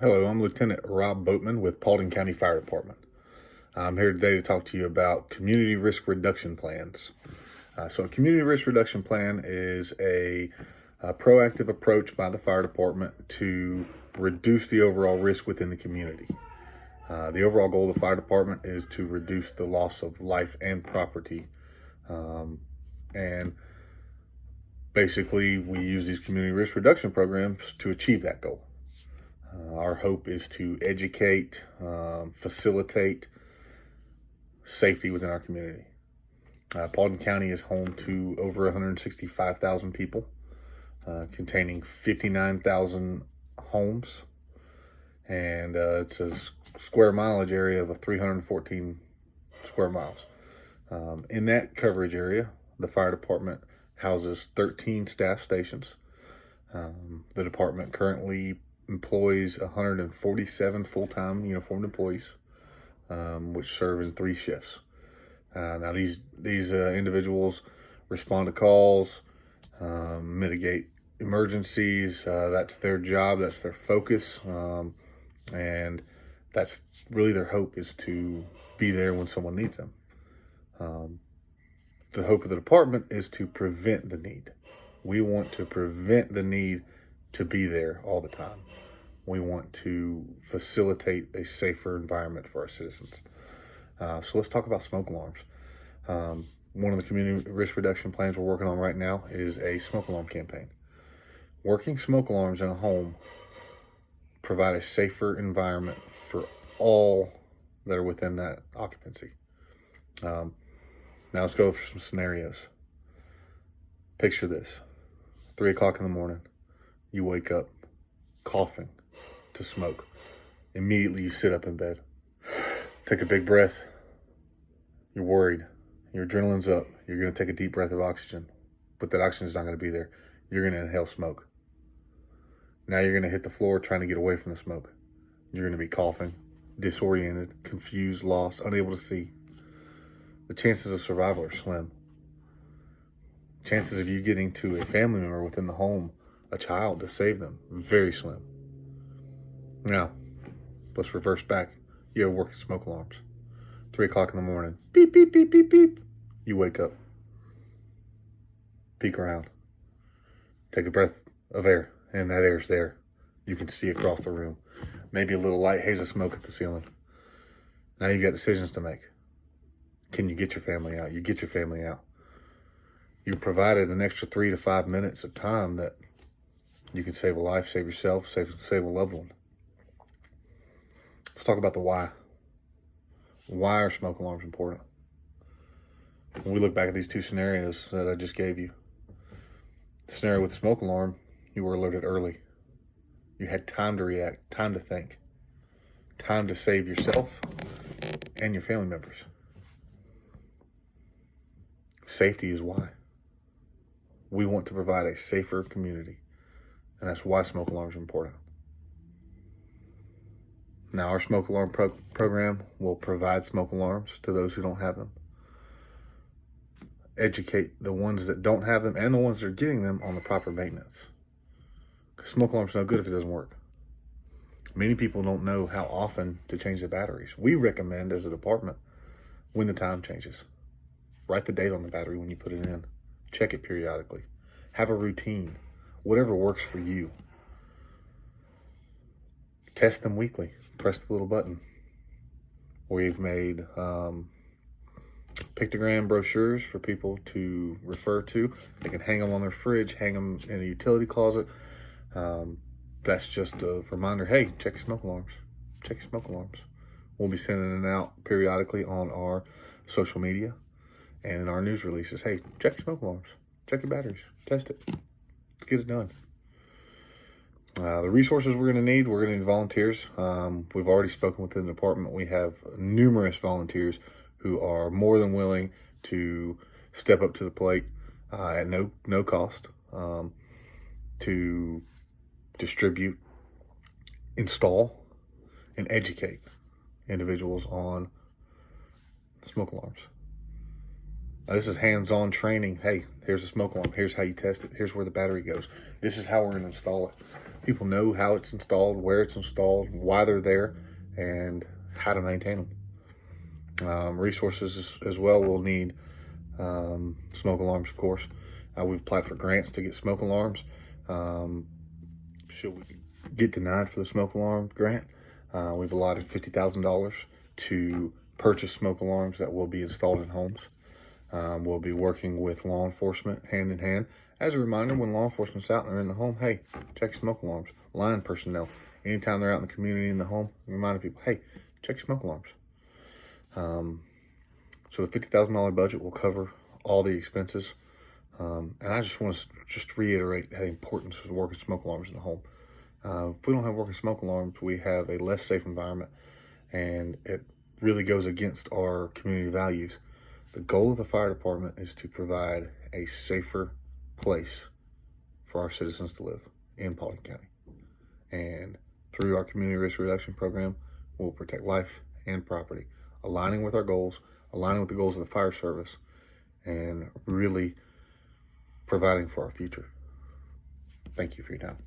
Hello, I'm Lieutenant Rob Boatman with Paulding County Fire Department. I'm here today to talk to you about community risk reduction plans. So a community risk reduction plan is a proactive approach by the fire department to reduce the overall risk within the community. The overall goal of the fire department is to reduce the loss of life and property. And basically, we use these community risk reduction programs to achieve that goal. Our hope is to educate, facilitate safety within our community. Paulding County is home to over 165,000 people, containing 59,000 homes, and it's a square mileage area of 314 square miles. In that coverage area, the fire department houses 13 staff stations. The department currently employs 147 full-time uniformed employees, which serve in 3 shifts. Now these individuals respond to calls, mitigate emergencies. That's their job. That's their focus, and that's really their hope, is to be there when someone needs them. The hope of the department is to prevent the need. We want to prevent the need to be there all the time. We want to facilitate a safer environment for our citizens. So let's talk about smoke alarms. One of the community risk reduction plans we're working on right now is a smoke alarm campaign. Working smoke alarms in a home provide a safer environment for all that are within that occupancy. Now let's go over some scenarios. Picture this: 3 o'clock in the morning, you wake up coughing to smoke. Immediately you sit up in bed, take a big breath. You're worried, your adrenaline's up, you're going to take a deep breath of oxygen, but that oxygen's not going to be there. You're going to inhale smoke. Now you're going to hit the floor trying to get away from the smoke. You're going to be coughing, disoriented, confused, lost, unable to see. The chances of survival are slim. Chances of you getting to a family member within the home, a child, to save them, very slim. Now, let's reverse back. You have working smoke alarms. 3 o'clock in the morning, beep, beep, beep, beep, beep. You wake up, peek around, take a breath of air, and that air's there. You can see across the room. Maybe a little light haze of smoke at the ceiling. Now you've got decisions to make. Can you get your family out? You get your family out. You provided an extra 3 to 5 minutes of time that you can save a life, save yourself, save a loved one. Let's talk about the why. Why are smoke alarms important? When we look back at these 2 scenarios that I just gave you, the scenario with the smoke alarm, you were alerted early. You had time to react, time to think, time to save yourself and your family members. Safety is why. We want to provide a safer community, and that's why smoke alarms are important. Now, our smoke alarm program will provide smoke alarms to those who don't have them, educate the ones that don't have them and the ones that are getting them on the proper maintenance. Smoke alarm's no good if it doesn't work. Many people don't know how often to change the batteries. We recommend, as a department, when the time changes. Write the date on the battery when you put it in. Check it periodically. Have a routine. Whatever works for you. Test them weekly. Press the little button. We've made pictogram brochures for people to refer to. They can hang them on their fridge, hang them in a utility closet. That's just a reminder, hey, check your smoke alarms. Check your smoke alarms. We'll be sending it out periodically on our social media and in our news releases. Hey, check your smoke alarms. Check your batteries. Test it. Let's get it done. The resources we're going to need volunteers. We've already spoken with the department. We have numerous volunteers who are more than willing to step up to the plate at no cost to distribute, install, and educate individuals on smoke alarms. This is hands-on training. Hey, here's a smoke alarm. Here's how you test it. Here's where the battery goes. This is how we're going to install it. People know how it's installed, where it's installed, why they're there, and how to maintain them. Resources as well. We'll need smoke alarms, of course. We've applied for grants to get smoke alarms. Should we get denied for the smoke alarm grant, we've allotted $50,000 to purchase smoke alarms that will be installed in homes. We'll be working with law enforcement hand in hand. As a reminder, when law enforcement's out and they're in the home, hey, check smoke alarms. Line personnel, anytime they're out in the community in the home, reminding people, hey, check smoke alarms. So the $50,000 budget will cover all the expenses. And I just want to reiterate the importance of working smoke alarms in the home. If we don't have working smoke alarms, we have a less safe environment, and it really goes against our community values. The goal of the fire department is to provide a safer place for our citizens to live in Paulding County. And through our community risk reduction program, we'll protect life and property, aligning with our goals, aligning with the goals of the fire service, and really providing for our future. Thank you for your time.